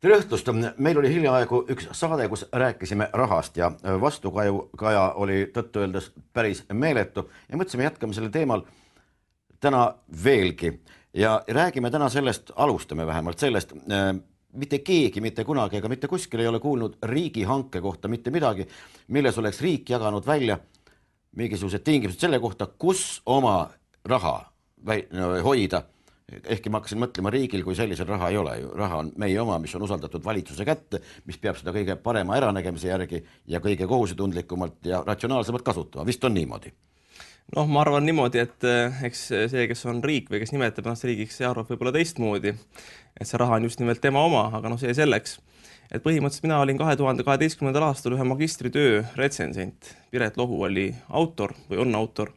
Tere õhtust! Meil oli hiljaaegu üks saade, kus rääkisime rahast ja vastukaja oli tõttu öeldes päris meeletu ja mõtlesime jätkame selle teemal täna veelgi ja räägime täna sellest, alustame vähemalt sellest, mitte keegi, mitte kunagi ega mitte kuskil ei ole kuulnud riigihanke kohta mitte midagi, milles oleks riik jaganud välja mingisugused tingimused selle kohta, kus oma raha hoida. Ehkki ma hakkasin mõtlema riigil, kui sellisel raha ei ole. Raha on meie oma, mis on usaldatud valitsuse kätte, mis peab seda kõige parema äranägemise järgi ja kõige kohusetundlikumalt ja ratsionaalsemalt kasutama. Vist on niimoodi? Noh, ma arvan niimoodi, et eks see, kes on riik või kes nimetab ennast riigiks, see arvab võib-olla teistmoodi. Et see raha on just nimelt tema oma, aga see selleks. Et põhimõtteliselt mina olin 2012. aastal ühe magistritöö retsensent. Piret Lohu oli autor või on autor.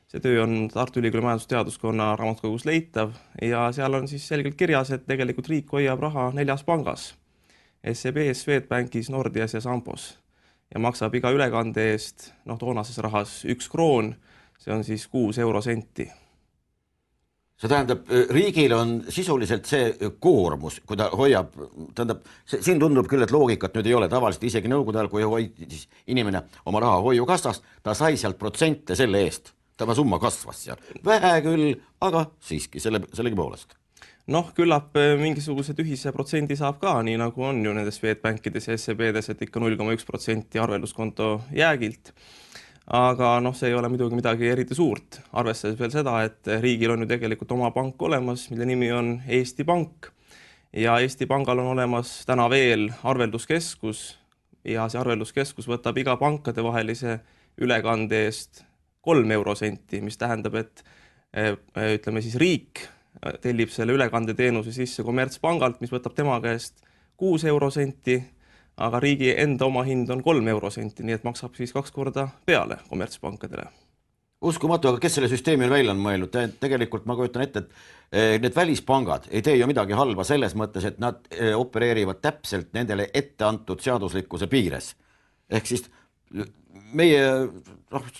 See töö on Tartu Ülikooli majandusteaduskonna raamatukogus leitav ja seal on siis selgelt kirjas, et tegelikult riik hoiab raha 4 pangas. SEB-s, Swedbankis, Nordias ja Sambos. Ja maksab iga ülekande eest, toonases rahas 1 kroon, see on siis 6 eurosenti. See tähendab, riigil on sisuliselt see koormus, kui ta hoiab, siin tundub küll, et loogikat nüüd ei ole, tavaliselt isegi nõukogude ajal, kui hoidis inimene oma raha hoiukassast, ta sai sealt protsente selle eest. Tämä summa kasvas seal. Vähe küll, aga siiski sellegi poolest. Küllap mingisugused ühise protsendi saab ka, nii nagu on ju nendes Swedbankides ja SEB-des, et ikka 0,1% arvelduskonto jäägilt. Aga see ei ole muidugi midagi eriti suurt. Arvestades veel seda, et riigil on ju tegelikult oma pank olemas, mille nimi on Eesti Pank. Ja Eesti Pangal on olemas täna veel arvelduskeskus ja see arvelduskeskus võtab iga pankade vahelise ülekande eest 3 eurosenti, mis tähendab, et ütleme siis riik tellib selle ülekandeteenuse sisse kommertspangalt, mis võtab tema käest 6 eurosenti, aga riigi enda oma hind on 3 eurosenti, nii et maksab siis 2 korda peale kommertspankadele. Uskumatu, aga kes selle süsteemi on välja mõelnud? Tegelikult ma kujutan ette, et need välispangad ei tee ju midagi halba selles mõttes, et nad opereerivad täpselt nendele ette antud seaduslikkuse piires. Ehk siis meie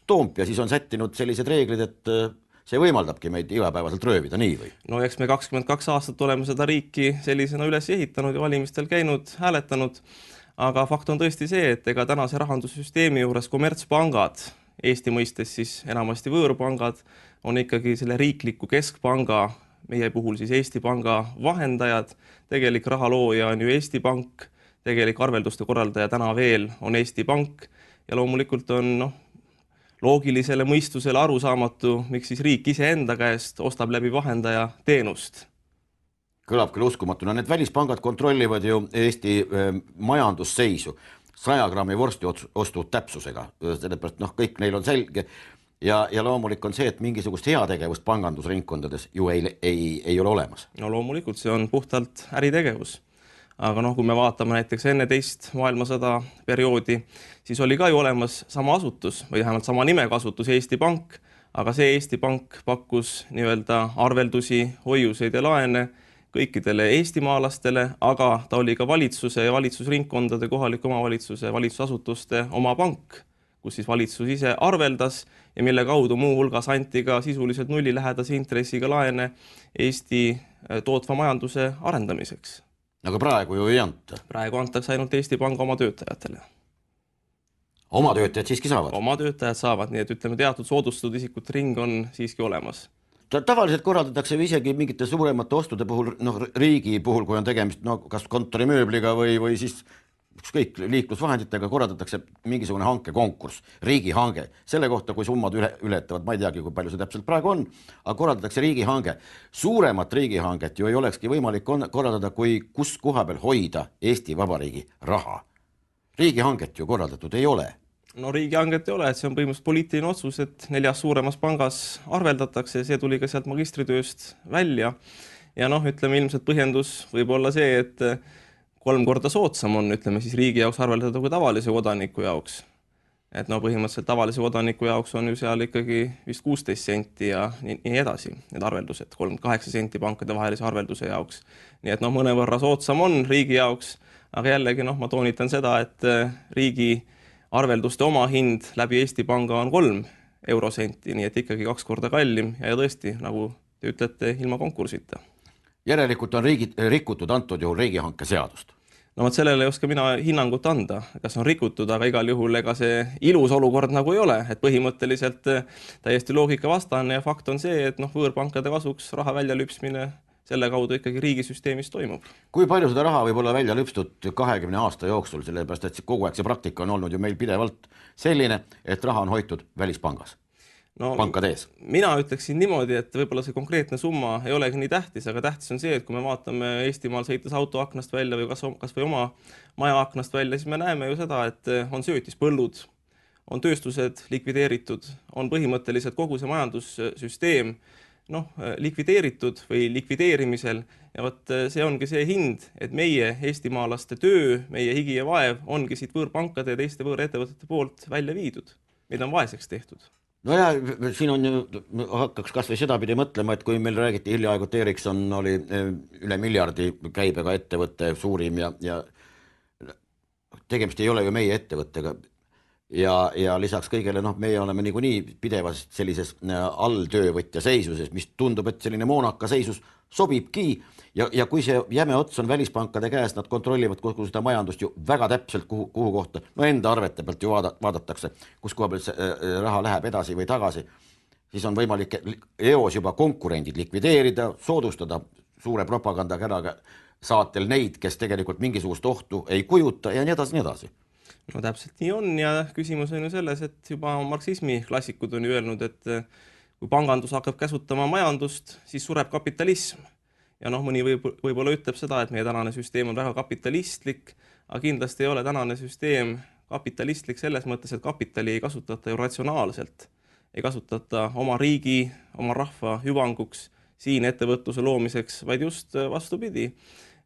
Toompia siis on sättinud sellised reeglid, et see võimaldabki meid igapäevaselt röövida, nii või? Eks me 22 aastat oleme seda riiki sellisena üles ehitanud ja valimistel käinud, hääletanud, aga fakt on tõesti see, et ega tänase rahandussüsteemi juures kommertspangad, Eesti mõistes siis enamasti võõrpangad, on ikkagi selle riikliku keskpanga, meie puhul siis Eesti Panga vahendajad, tegelik rahalooja on ju Eesti Pank, tegelik arvelduste korraldaja täna veel on Eesti Pank ja loomulikult on loogilisele mõistusele arusaamatu, miks siis riik ise enda käest ostab läbi vahendaja teenust. Kõlab küll uskumatuna. Need välispangad kontrollivad ju Eesti majandusseisu 100 grammi vorsti ostu täpsusega. Sellepärast kõik neil on selge ja loomulik on see, et mingisugust heategevust pangandusringkondades ju ei ole olemas. Loomulikult see on puhtalt äritegevus. Aga kui me vaatame näiteks enne teist maailmasõda perioodi, siis oli ka ju olemas sama asutus või vähemalt sama nimega asutus Eesti Pank, aga see Eesti Pank pakkus nii-öelda arveldusi, hoiuseid ja laene kõikidele eestimaalastele, aga ta oli ka valitsuse ja valitsusringkondade, kohaliku omavalitsuse, valitsusasutuste oma pank, kus siis valitsus ise arveldas ja mille kaudu muu hulgas anti ka sisuliselt nullilähedase intressiga laene Eesti tootva majanduse arendamiseks. Aga praegu ju ei anta. Praegu antakse ainult Eesti Panga oma töötajatele. Oma töötajad siiski saavad? Oma töötajad saavad, nii et ütleme teatud soodustatud isikute ring on siiski olemas. Tavaliselt korraldatakse isegi mingite suuremate ostude puhul, riigi puhul, kui on tegemist kas kontorimööbliga või siis ükskõik liiklusvahenditega korraldatakse mingisugune hankekonkurss, riigihange. Selle kohta, kui summad ületavad, ma ei teagi, kui palju see täpselt praegu on, aga korraldatakse riigihange. Suuremat riigihanget ju ei olekski võimalik korraldada, kui kus koha peal hoida Eesti Vabariigi raha. Riigihanget ju korraldatud ei ole. Riigihanget ei ole, et see on põhimõtteliselt poliitiline otsus, et 4 suuremas pangas arveldatakse, see tuli ka sealt magistritööst välja. Ja ütleme ilmselt põhjendus võib olla see, et 3 korda soodsam on, ütleme siis riigi jaoks arveldada kui tavalise kodaniku jaoks. Et põhimõtteliselt tavalise kodaniku jaoks on ju seal ikkagi vist 16 senti ja nii edasi, need arveldused, 38 senti pankade vahelise arvelduse jaoks. Nii et mõnevõrra soodsam on riigi jaoks, aga jällegi ma toonitan seda, et riigi arvelduste omahind läbi Eesti Panga on 3 eurosenti, nii et ikkagi 2 korda kallim ja tõesti, nagu te ütlete, ilma konkursita. Järelikult on rikutud antud juhul riigihanke seadust. No vot sellele ei oska mina hinnangut anda, kas on rikutud, aga igal juhul ega see ilus olukord nagu ei ole, et põhimõtteliselt täiesti loogika vastane ja fakt on see, et võõrpankade kasuks raha välja lüpsmine selle kaudu ikkagi riigisüsteemis toimub. Kui palju seda raha võib olla välja lüpstud 20 aasta jooksul, sellepärast et kogu aeg see praktika on olnud ju meil pidevalt selline, et raha on hoitud välispangas? Pankade ees. Mina ütleksin niimoodi, et võib-olla see konkreetne summa ei olegi nii tähtis, aga tähtis on see, et kui me vaatame Eestimaal sõites auto aknast välja või kas või oma maja aknast välja, siis me näeme ju seda, et on söötispõllud, on tööstused likvideeritud, on põhimõtteliselt kogu see majandussüsteem likvideeritud või likvideerimisel ja vot see ongi see hind, et meie eestimaalaste töö, meie higi ja vaev ongi siit võõrpankade ja teiste võõrettevõtete poolt välja viidud, mida on vaeseks tehtud. No ja siin on ju, hakkaks kas või sedapidi mõtlema, et kui meil räägiti hiljaaegu, et Ericsson oli üle miljardi käibega ettevõtte suurim ja tegemist ei ole ju meie ettevõttega ja lisaks kõigele, meie oleme niikuinii pidevas sellises alltöövõtja seisuses, mis tundub, et selline moonaka seisus sobibki ja kui see jäme ots on välispankade käes, nad kontrollivad kogu seda majandust ju väga täpselt, kuhu kohta, enda arvete pealt ju vaadatakse, kus koha peal see raha läheb edasi või tagasi, siis on võimalik eos juba konkurendid likvideerida, soodustada suure propagandakäraga saatel neid, kes tegelikult mingisugust ohtu ei kujuta ja nii edasi, nii edasi. No täpselt nii on ja küsimus on ju selles, et juba marksismi klassikud on ju öelnud, et kui pangandus hakkab käsutama majandust, siis sureb kapitalism. Ja mõni võib-olla ütleb seda, et meie tänane süsteem on väga kapitalistlik, aga kindlasti ei ole tänane süsteem kapitalistlik selles mõttes, et kapitali ei kasutata ju ratsionaalselt. Ei kasutata oma riigi, oma rahva hüvanguks siin ettevõtluse loomiseks, vaid just vastupidi.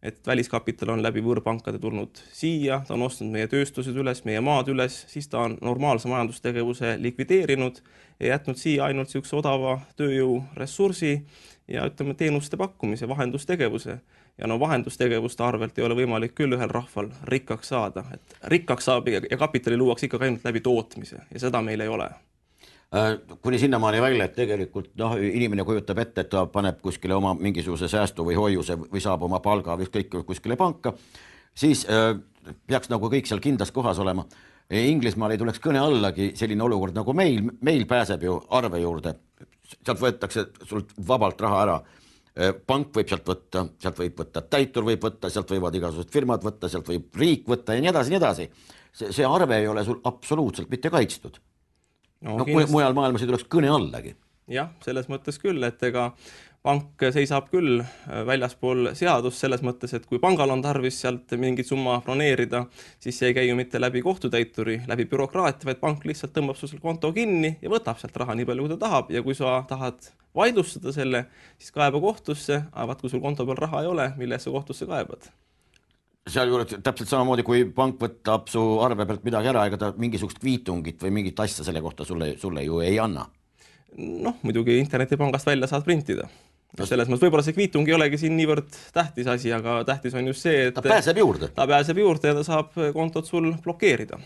Et väliskapital on läbi võõrpankade tulnud siia, ta on ostnud meie tööstused üles, meie maad üles, siis ta on normaalse majandustegevuse likvideerinud ja jätnud siia ainult siukse odava tööjõu ressursi ja ütleme teenuste pakkumise, vahendustegevuse. Ja vahendustegevuste arvelt ei ole võimalik küll ühel rahval rikkaks saada. Et rikkaks saab ja kapitali luuakse ikka ainult läbi tootmise ja seda meil ei ole. Kuni sinnamaani välja, et tegelikult inimene kujutab ette, et ta paneb kuskile oma mingisuguse säästu või hoiuse või saab oma palga või kõik kuskile panka, siis peaks kõik seal kindlas kohas olema. Inglismaal ei tuleks kõne allagi selline olukord nagu meil pääseb ju arve juurde, sealt võetakse sult vabalt raha ära, pank võib sealt võtta, sealt võib võtta, täitur võib võtta, sealt võivad igasugused firmad võtta, sealt võib riik võtta ja nii edasi, nii edasi. See arve ei ole sul absoluutselt mitte kaitstud. Mujal maailmas ei tuleks kõne allagi. Jah, selles mõttes küll, et ega pank seisab küll väljaspool seadust selles mõttes, et kui pangal on tarvis sealt mingit summa broneerida, siis see ei käi ju mitte läbi kohtutäituri, läbi bürokraatia, vaid pank lihtsalt tõmbab sul konto kinni ja võtab sealt raha nii palju, kui ta tahab ja kui sa tahad vaidlustada selle, siis kaeba kohtusse, aga kui sul konto peal raha ei ole, mille sa kohtusse kaebad? Seal juurde täpselt samamoodi, kui pank võtab su arve pealt midagi ära, ega ta mingisugust kviitungit või mingit asja selle kohta sulle ju ei anna. Muidugi internetipangast välja saad printida. Selles mõttes võib-olla see kviitung ei olegi siin niivõrd tähtis asi, aga tähtis on just see, et ta pääseb juurde. Ta pääseb juurde ja ta saab kontot sul blokeerida.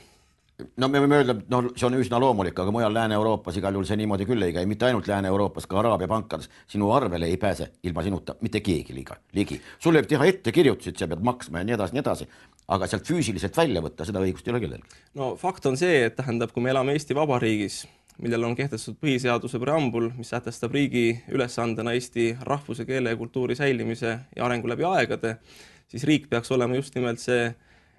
Me võime öelda, see on üsna loomulik, aga mujal Lääne-Euroopas igal juhul see niimoodi küll ei käi, mitte ainult Lääne-Euroopas, ka Araabia pankades. Sinu arvele ei pääse ilma sinuta mitte keegi ligi. Sul võib teha ettekirjutusid, sa pead maksma ja nii edasi, aga sealt füüsiliselt välja võtta, seda õigust ei ole kellelgi. Fakt on see, et tähendab, kui me elame Eesti Vabariigis, millel on kehtestatud põhiseaduse preambul, mis sätestab riigi ülesandena Eesti rahvuse, keele ja kultuuri säilimise ja arengu läbi aegade, siis riik peaks olema just nimelt see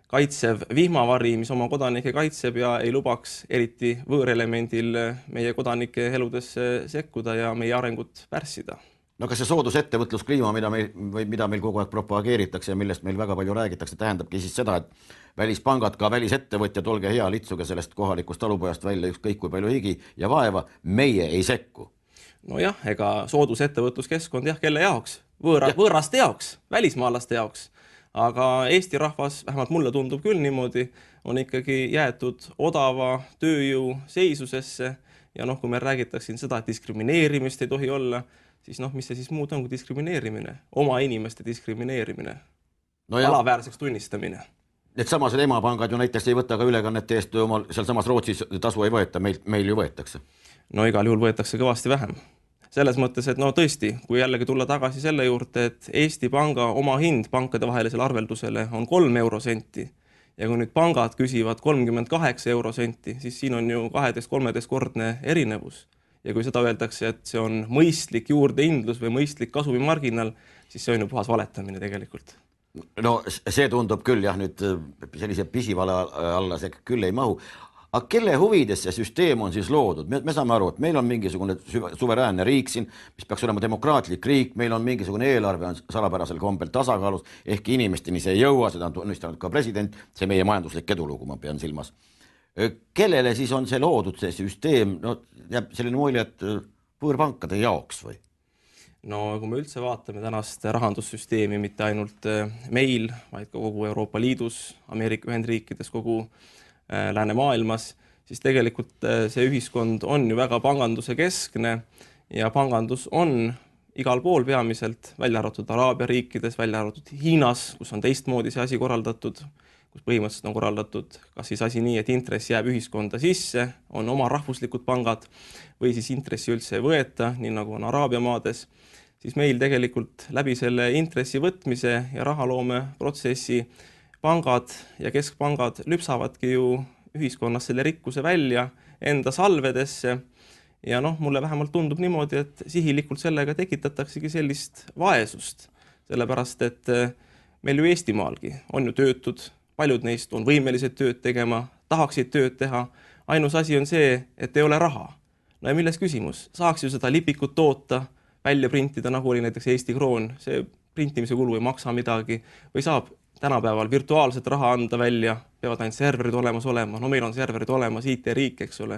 kaitsev vihmavari, mis oma kodanikke kaitseb ja ei lubaks eriti võõrelemendil meie kodanike eludesse sekkuda ja meie arengut pärssida. Kas see soodus ettevõtluskliima, mida meil kogu aeg propageeritakse ja millest meil väga palju räägitakse, tähendabki siis seda, et välispangad, ka välisettevõtjad, olge hea, litsuge sellest kohalikust talupojast välja ükskõik kui palju higi ja vaeva, meie ei sekku. Nojah, ega soodus ettevõtluskeskkond kelle jaoks? Võõraste jaoks, välismaalaste jaoks. Aga Eesti rahvas, vähemalt mulle tundub küll niimoodi, on ikkagi jäetud odava tööjõu seisusesse ja kui me räägitakse seda, et diskrimineerimist ei tohi olla, siis mis see siis muud on kui diskrimineerimine, oma inimeste diskrimineerimine, alaväärseks tunnistamine. need samased emapangad ju näiteks ei võta ka ülekannete eest omal seal samas Rootsis tasu ei võeta, meil ju võetakse. No igal juhul võetakse kõvasti vähem. Selles mõttes, et no tõesti, kui jällegi tulla tagasi selle juurde, et Eesti Panga oma hind pankade vahelisele arveldusele on 3 eurosenti ja kui nüüd pangad küsivad 38 eurosenti, siis siin on ju 12-13 kordne erinevus. Ja kui seda öeldakse, et see on mõistlik juurdehindlus või mõistlik kasumimarginal, siis see on ju puhas valetamine tegelikult. No see tundub küll jah, nüüd sellise pisivale alla see küll ei mahu. Aga kelle huvides see süsteem on siis loodud? Me saame aru, et meil on mingisugune suveräänne riik siin, mis peaks olema demokraatlik riik, meil on mingisugune eelarve on salapärasel kombel tasakaalus, ehk inimesteni see ei jõua, seda on tunnistanud ka president, see meie majanduslik edulugu, ma pean silmas. Kellele siis on see loodud, see süsteem? No, jääb selline mulje, et võõrpankade jaoks või? No kui me üldse vaatame tänast rahandussüsteemi, mitte ainult meil, vaid ka kogu Euroopa Liidus, Ameerika Ühendriikides, kogu läänemaailmas, siis tegelikult see ühiskond on ju väga panganduse keskne ja pangandus on igal pool peamiselt, välja arvatud Araabia riikides, välja arvatud Hiinas, kus on teistmoodi see asi korraldatud, kus põhimõtteliselt on korraldatud kas siis asi nii, et intress jääb ühiskonda sisse, on oma rahvuslikud pangad või siis intressi üldse ei võeta, nii nagu on Araabia maades, siis meil tegelikult läbi selle intressi võtmise ja rahaloome protsessi pangad ja keskpangad lüpsavadki ju ühiskonnas selle rikkuse välja enda salvedesse ja noh, mulle vähemalt tundub niimoodi, et sihilikult sellega tekitataksegi sellist vaesust, sellepärast et meil ju Eestimaalgi on ju töötud, paljud neist on võimelised tööd tegema, tahaksid tööd teha, ainus asi on see, et ei ole raha. No ja milles küsimus? Saaks ju seda lipikut toota, välja printida, nagu oli näiteks Eesti kroon, see printimise kulu ei maksa midagi või saab tänapäeval virtuaalset raha anda välja, peavad ainult serverid olemas olema, no meil on serverid olemas, IT-riik, eks ole.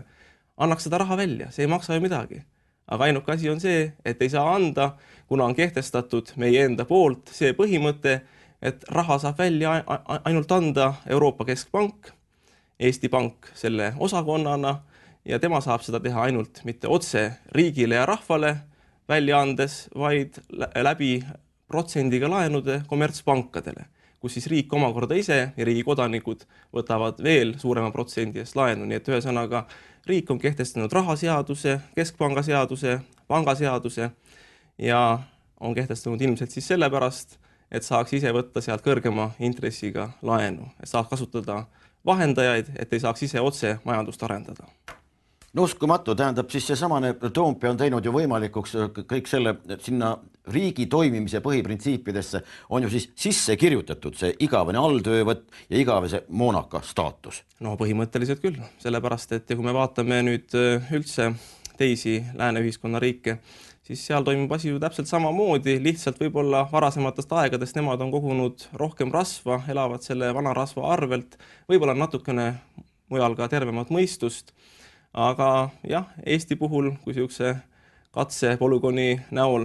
Annaks seda raha välja, see ei maksa ju midagi. Aga ainuke asi on see, et ei saa anda, kuna on kehtestatud meie enda poolt see põhimõte, et raha saab välja ainult anda Euroopa Keskpank, Eesti Pank selle osakonnana ja tema saab seda teha ainult mitte otse riigile ja rahvale välja andes, vaid läbi protsendiga laenude kommertspankadele, kus siis riik omakorda ise ja riigi kodanikud võtavad veel suurema protsendi eest laenu. Nii et ühesõnaga riik on kehtestanud rahaseaduse, keskpanga seaduse, pangaseaduse ja on kehtestanud ilmselt siis sellepärast, et saaks ise võtta sealt kõrgema intressiga laenu, et saaks kasutada vahendajaid, et ei saaks ise otse majandust arendada. No uskumatu, tähendab siis see samane Toompea on teinud ju võimalikuks kõik selle, sinna riigi toimimise põhiprintsiipidesse on ju siis sisse kirjutatud see igavene alltöövõtt ja igavese moonaka staatus. No põhimõtteliselt küll, sellepärast, et kui me vaatame nüüd üldse teisi lääne ühiskonna riike, siis seal toimub asi ju täpselt samamoodi, lihtsalt võib-olla varasematest aegadest nemad on kogunud rohkem rasva, elavad selle vana rasva arvelt, võib-olla natukene mujal ka tervemat mõistust. Aga jah, Eesti puhul, kui siukse katsepolügooni näol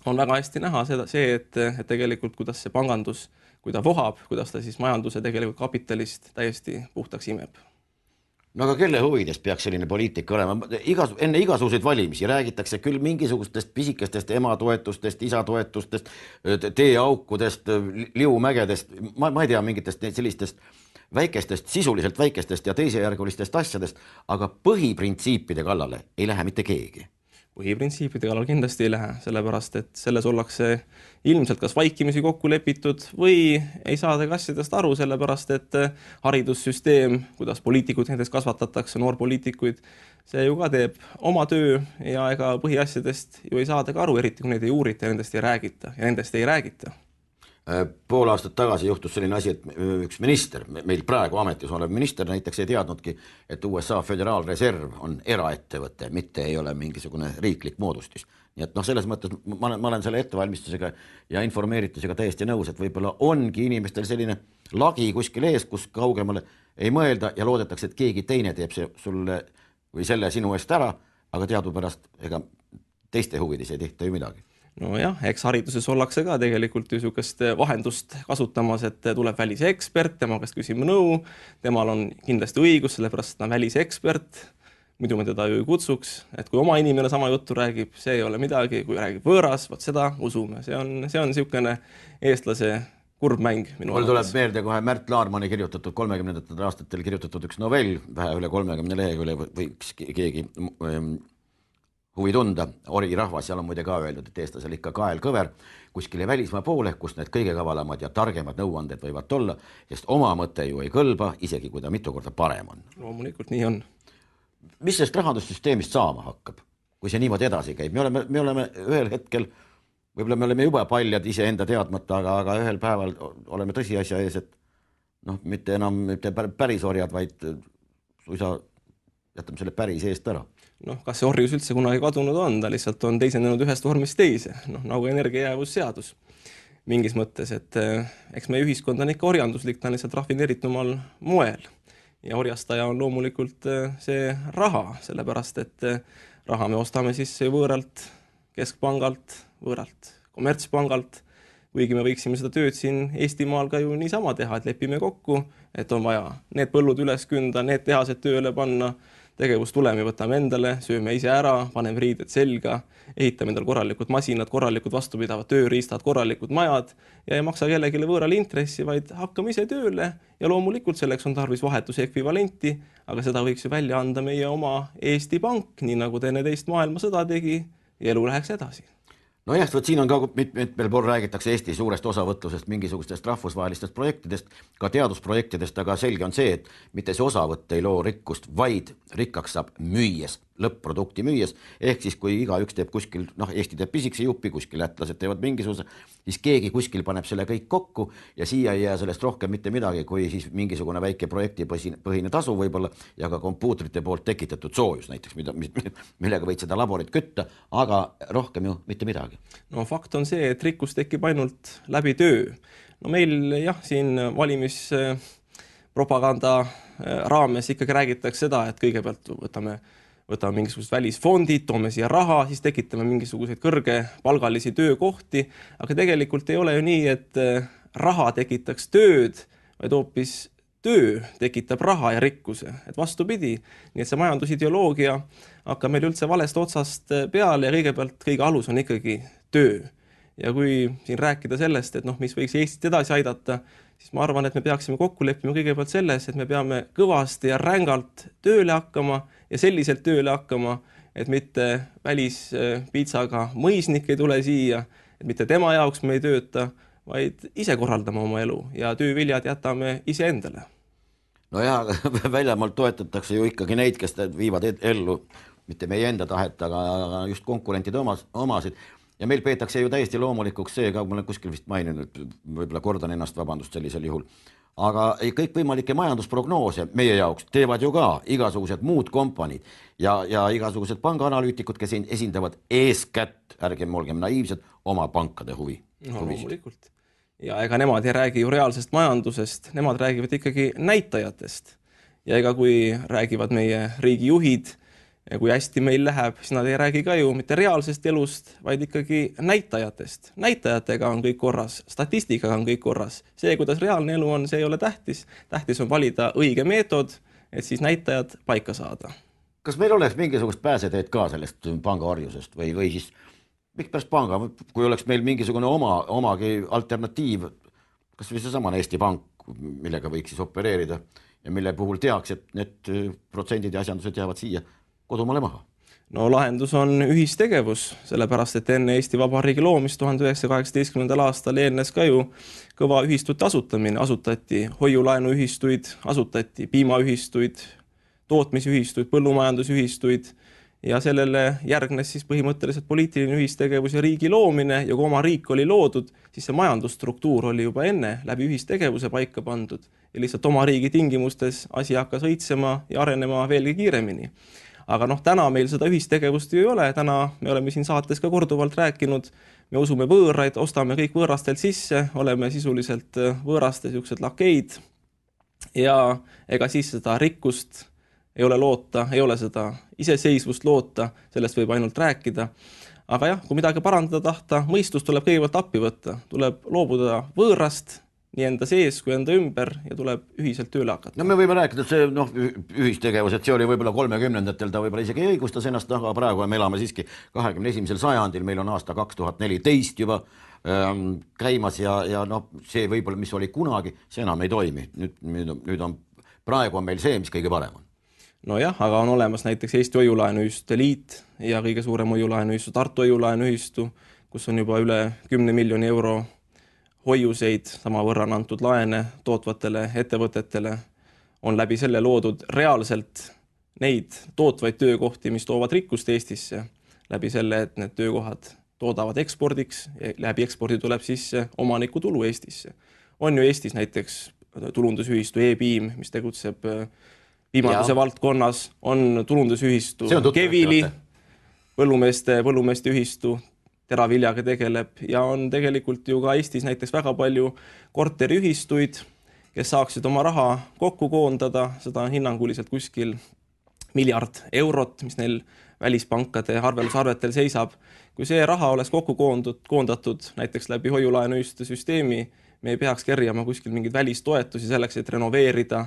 on väga hästi näha see, et tegelikult kuidas see pangandus, kui ta vohab, kuidas ta siis majanduse tegelikult kapitalist täiesti puhtaks imeb. No aga kelle huvides peaks selline poliitika olema? Enne igasuguseid valimisi räägitakse küll mingisugustest pisikestest ematoetustest, isatoetustest, teeaukudest, liumägedest, ma ei tea mingitest sellistest väikestest, sisuliselt väikestest ja teisejärgulistest asjadest, aga põhiprintsiipide kallale ei lähe mitte keegi. Põhiprintsiipide kallal kindlasti ei lähe, sellepärast et selles ollakse ilmselt kas vaikimisi kokku lepitud või ei saada asjadest aru, sellepärast et haridussüsteem, kuidas poliitikud nendest kasvatatakse, noorpoliitikuid, see ju ka teeb oma töö ja ega põhiasjadest ju ei saada ka aru, eriti kui neid ei uurita ja nendest ei räägita ja nendest ei räägita. Pool aastat tagasi juhtus selline asi, et üks minister, meil praegu ametis olev minister näiteks ei teadnudki, et USA Föderaalreserv on eraettevõte, mitte ei ole mingisugune riiklik moodustis. Nii et selles mõttes ma olen selle ettevalmistusega ja informeeritusega täiesti nõus, et võib-olla ongi inimestel selline lagi kuskil ees, kus kaugemale ei mõelda ja loodetakse, et keegi teine teeb see sulle või selle sinu eest ära, aga teadupärast ega teiste huvides ei tehta ju midagi. No jah, eks hariduses ollakse ka tegelikult ju sukest vahendust kasutamas, et tuleb välisekspert, tema käest küsime nõu, temal on kindlasti õigus, sellepärast ta on välisekspert, muidu me teda ju ei kutsuks, et kui oma inimene sama juttu räägib, see ei ole midagi, kui räägib võõras, võt seda usume, see on niisugune eestlase kurb mäng minu mul tuleb meelde kohe Märt Laarmani kirjutatud 30. aastatel kirjutatud üks novell, vähe üle 30 lehekülje võiks keegi huvi tunda, Orirahvas, seal on muide ka öeldud, et eestlasel ikka kael kõver kuskile välismaa poole, kus need kõige kavalamad ja targemad nõuanded võivad olla, sest oma mõte ju ei kõlba, isegi kui ta mitu korda parem on. Loomulikult nii on. Mis sellest rahandussüsteemist saama hakkab, kui see niimoodi edasi käib? Me oleme ühel hetkel, võib-olla me oleme juba paljad iseenda teadmata, aga ühel päeval oleme tõsiasja ees, et mitte enam päris orjad, vaid suisa jätame selle päris eest ära. Kas see orjus üldse kunagi kadunud on? Ta lihtsalt on teisenenud ühest vormist teise, nagu energiajäävusseadus mingis mõttes, et eks meie ühiskond on ikka orjanduslik, ta on lihtsalt rafineeritumal moel ja orjastaja on loomulikult see raha, sellepärast et raha me ostame siis võõralt keskpangalt, võõralt kommertspangalt, kuigi me võiksime seda tööd siin Eestimaal ka ju niisama teha, et lepime kokku, et on vaja need põllud üles künda, need tehased tööle panna, tegevustulemi võtame endale, sööme ise ära, paneme riided selga, ehitame endale korralikud masinad, korralikud vastupidavad tööriistad, korralikud majad ja ei maksa kellelegi võõrale intressi, vaid hakkame ise tööle ja loomulikult selleks on tarvis vahetuse ekvivalenti, aga seda võiks ju välja anda meie oma Eesti Pank, nii nagu ta enne teist maailmasõda tegi ja elu läheks edasi. Nojah, siin on ka mitmel pool räägitakse Eesti suurest osavõtlusest, mingisugustest rahvusvahelistest projektidest, ka teadusprojektidest, aga selge on see, et mitte see osavõtt ei loo rikkust, vaid rikkaks saab müües, lõpp-produkti müües, ehk siis kui igaüks teeb kuskil, Eesti teeb pisikese jupi, kuskil lätlased teevad mingisuguse, siis keegi kuskil paneb selle kõik kokku ja siia ei jää sellest rohkem mitte midagi, kui siis mingisugune väike projektipõhine tasu võib-olla ja ka kompuutrite poolt tekitatud soojus näiteks, millega võid seda laborit kütta, aga rohkem ju mitte midagi. Fakt on see, et rikkus tekib ainult läbi töö. Meil jah, siin valimispropaganda raames ikkagi räägitakse seda, et kõigepealt võtame mingisugused välisfondid, toome siia raha, siis tekitame mingisuguseid kõrgepalgalisi töökohti, aga tegelikult ei ole ju nii, et raha tekitaks tööd, vaid hoopis töö tekitab raha ja rikkuse, et vastupidi. Nii et see majandusideoloogia hakkab meil üldse valest otsast peale ja kõigepealt kõige alus on ikkagi töö. Ja kui siin rääkida sellest, et mis võiks Eestit edasi aidata, siis ma arvan, et me peaksime kokku leppima kõigepealt selles, et me peame kõvasti ja rängalt tööle hakkama ja selliselt tööle hakkama, et mitte välispiitsaga mõisnik ei tule siia, et mitte tema jaoks me ei tööta, vaid ise korraldame oma elu ja tööviljad jätame ise endale. Väljamaalt toetatakse ju ikkagi neid, kes viivad ellu mitte meie enda tahet, aga just konkurentide omasid. Ja meil peetakse ju täiesti loomulikuks see, ka ma olen kuskil vist maininud, võib-olla kordan ennast, vabandust sellisel juhul, aga kõik võimalike majandusprognoose meie jaoks teevad ju ka igasugused muud kompaniid ja igasugused pangaanalüütikud, kes esindavad eeskätt, ärgem olgem naiivsed, oma pankade huvi. Loomulikult. Ja ega nemad ei räägi ju reaalsest majandusest, nemad räägivad ikkagi näitajatest. Ja ega kui räägivad meie riigijuhid, ja kui hästi meil läheb, siis nad ei räägi ka ju mitte reaalsest elust, vaid ikkagi näitajatest. Näitajatega on kõik korras, statistikaga on kõik korras. See, kuidas reaalne elu on, see ei ole tähtis. Tähtis on valida õige meetod, et siis näitajad paika saada. Kas meil oleks mingisugust pääseteed ka sellest pangaorjusest või siis miks pärast panga, kui oleks meil mingisugune omagi alternatiiv, kas või seesamane Eesti Pank, millega võiks siis opereerida ja mille puhul teaks, et need protsendid ja asjandused jäävad siia kodumaale maha? Lahendus on ühistegevus, sellepärast, et enne Eesti Vabariigi loomist 1918. aastal eelnes ka ju kõva ühistute asutamine. Asutati hoiulaenuühistuid, asutati piimaühistuid, tootmisühistuid, põllumajandusühistuid ja sellele järgnes siis põhimõtteliselt poliitiline ühistegevus ja riigi loomine ja kui oma riik oli loodud, siis see majandusstruktuur oli juba enne läbi ühistegevuse paika pandud ja lihtsalt oma riigi tingimustes asi hakkas õitsema ja arenema veelgi kiiremini. Aga täna meil seda ühistegevust ju ei ole, täna me oleme siin saates ka korduvalt rääkinud, me usume võõraid, ostame kõik võõrastelt sisse, oleme sisuliselt võõraste siuksed lakeid ja ega siis seda rikkust ei ole loota, ei ole seda iseseisvust loota, sellest võib ainult rääkida. Aga jah, kui midagi parandada tahta, mõistus tuleb kõigepealt appi võtta, tuleb loobuda võõrast, nii enda sees kui enda ümber ja tuleb ühiselt tööle hakata. Me võime rääkida, et see ühistegevus, et see oli võib-olla 30-ndatel, ta võib-olla isegi ei õigustas ennast, aga praegu me elame siiski 21. sajandil, meil on aasta 2014 juba, käimas ja noh, see võib-olla, mis oli kunagi, see enam ei toimi. Praegu on meil see, mis kõige parem on. Nojah, aga on olemas näiteks Eesti Hoiulaenuühistute Liit ja kõige suurem hoiulaenuühistu Tartu Hoiulaenuühistu, kus on juba üle 10 miljoni euro hoiuseid, sama võrra on antud laene tootvatele ettevõtetele, on läbi selle loodud reaalselt neid tootvaid töökohti, mis toovad rikkust Eestisse, läbi selle, et need töökohad toodavad ekspordiks ja läbi ekspordi tuleb sisse omaniku tulu Eestisse. On ju Eestis näiteks tulundusühistu E-Piim, mis tegutseb piimanduse valdkonnas, on tulundusühistu Kevili, põllumeeste ühistu, teraviljaga tegeleb ja on tegelikult ju ka Eestis näiteks väga palju korteriühistuid, kes saaksid oma raha kokku koondada, seda on hinnanguliselt kuskil 1 miljard eurot, mis neil välispankade arvelusarvetel seisab. Kui see raha oleks kokku koondatud näiteks läbi hoiulaenuühistu süsteemi, me ei peaks kerjama kuskil mingeid välistoetusi selleks, et renoveerida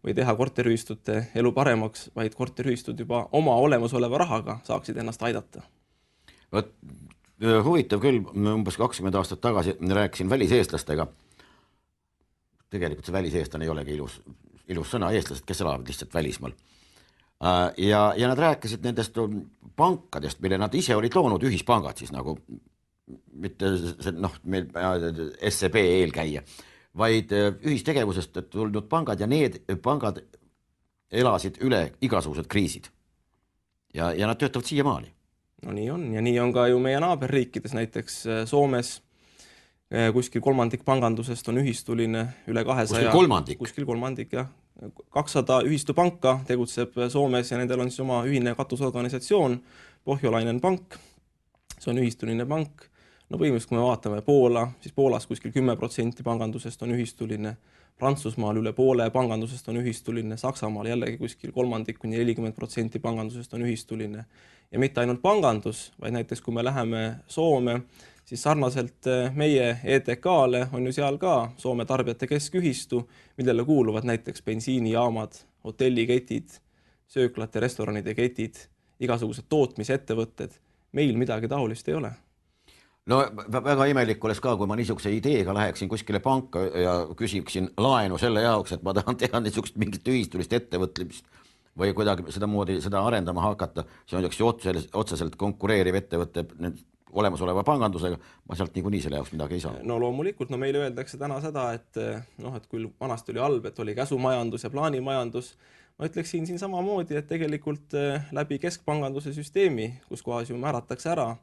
või teha korteriühistute elu paremaks, vaid korteriühistud juba oma olemasoleva rahaga saaksid ennast aidata. Huvitav küll, umbes 20 aastat tagasi rääkisin väliseestlastega. Tegelikult see väliseestlane ei olegi ilus sõna, eestlased, kes elavad lihtsalt välismaal. Ja nad rääkisid nendest pankadest, mille nad ise olid loonud, ühispangad siis nagu, mitte meil SEB eelkäija, vaid ühistegevusest tulnud pangad ja need pangad elasid üle igasugused kriisid. Ja nad töötavad siiamaani. No nii on ja nii on ka ju meie naaberriikides, näiteks Soomes kuskil kolmandik pangandusest on ühistuline, üle 200. Kuskil kolmandik, jah. 200 ühistupanka tegutseb Soomes ja nendel on siis oma ühine katusorganisatsioon, Pohjolainen pank, see on ühistuline pank. No põhimõtteliselt, kui me vaatame Poola, siis Poolas kuskil 10% pangandusest on ühistuline, Prantsusmaal üle poole pangandusest on ühistuline, Saksamaal jällegi kuskil 30–40% pangandusest on ühistuline. Ja mitte ainult pangandus, vaid näiteks kui me läheme Soome, siis sarnaselt meie ETK-le on ju seal ka Soome tarbijate keskühistu, millele kuuluvad näiteks bensiinijaamad, hotelliketid, sööklate, restoranide ketid, igasugused tootmisettevõtted. Meil midagi taolist ei ole. No väga imelik oleks ka, kui ma niisuguse ideega läheksin kuskile panka ja küsiksin laenu selle jaoks, et ma tahan teha niisugust mingit ühistulist ettevõtlimist või kuidagi seda arendama hakata. See on otseselt konkureeriv ettevõtte olemasoleva pangandusega, ma sealt niikuinii selle jaoks midagi ei saa. No loomulikult, meile öeldakse täna seda, et küll vanasti oli halb, et oli käsumajandus ja plaanimajandus. Ma ütleksin siin samamoodi, et tegelikult läbi keskpanganduse süsteemi, kus kohas ju määratakse ära,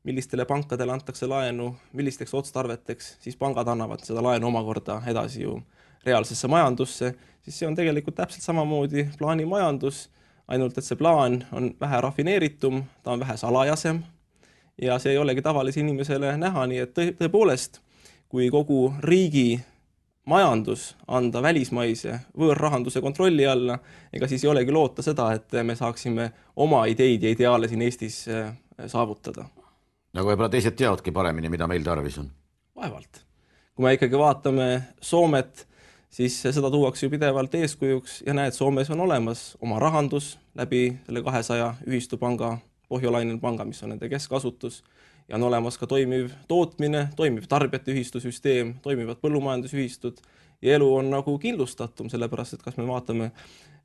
millistele pankadele antakse laenu, millisteks otstarveteks, siis pangad annavad seda laenu omakorda edasi ju reaalsesse majandusse, siis see on tegelikult täpselt samamoodi plaanimajandus, ainult et see plaan on vähe rafineeritum, ta on vähe salajasem ja see ei olegi tavalise inimesele näha, nii et tõepoolest, kui kogu riigi majandus anda välismaise võõrrahanduse kontrolli alla, ega siis ei olegi loota seda, et me saaksime oma ideid ja ideaale siin Eestis saavutada. Nagu võib-olla teised teadki paremini, mida meil tarvis on. Vaevalt. Kui me ikkagi vaatame Soomet, siis seda tuuakse ju pidevalt eeskujuks ja näed, Soomes on olemas oma rahandus läbi selle 200 ühistupanga, Pohjolainen panga, mis on nende keskasutus, ja on olemas ka toimiv tootmine, toimiv tarbijate ühistusüsteem, toimivad põllumajandusühistud ja elu on nagu kindlustatum, sellepärast, et kas me vaatame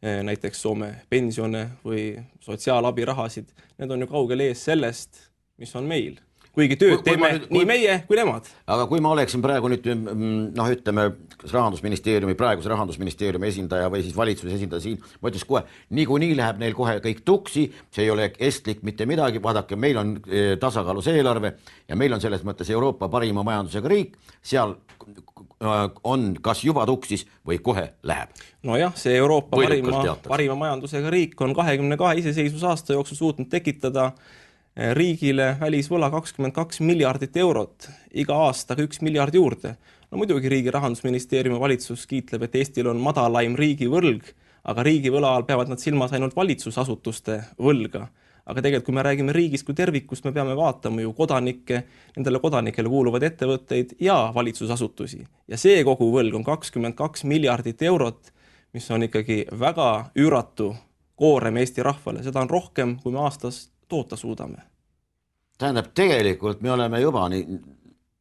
näiteks Soome pensione või sotsiaalabirahasid, need on ju kaugel ees sellest, mis on meil. Kuigi tööd teeme nii meie kui nemad. Aga kui ma oleksin praegu nüüd, ütleme, praeguse rahandusministeeriumi esindaja või siis valitsuse esindaja siin, ma ütles kohe, niikuinii läheb neil kohe kõik tuksi, see ei ole estlik mitte midagi, vaadake, meil on tasakaalus eelarve ja meil on selles mõttes Euroopa parima majandusega riik, seal on kas juba tuksis või kohe läheb. No jah, see Euroopa parima majandusega riik on 22 iseseisvusaasta jooksul suutnud tekitada riigile välisvõla 22 miljardit eurot, iga aastaga 1 miljard juurde. No muidugi riigi rahandusministeeriumi valitsus kiitleb, et Eestil on madalaim riigivõlg, aga riigivõla all peavad nad silmas ainult valitsusasutuste võlga. Aga tegelikult, kui me räägime riigist kui tervikust, me peame vaatama ju kodanikke, nendele kodanikele kuuluvad ettevõtteid ja valitsusasutusi. Ja see kogu võlg on 22 miljardit eurot, mis on ikkagi väga üüratu koorem Eesti rahvale. Seda on rohkem, kui me aastas toota suudame. Tähendab, tegelikult me oleme juba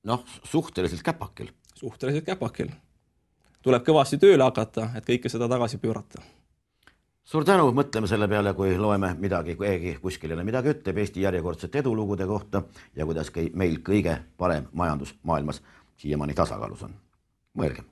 noh, suhteliselt käpakil. Suhteliselt käpakil. Tuleb kõvasti tööle hakata, et kõike seda tagasi pöörata. Suur tänu, mõtleme selle peale, kui loeme midagi, keegi kuskil jälle midagi ütleb Eesti järjekordsete edulugude kohta ja kuidas meil kõige parem majandus maailmas siiamaani tasakaalus on. Mõelgem.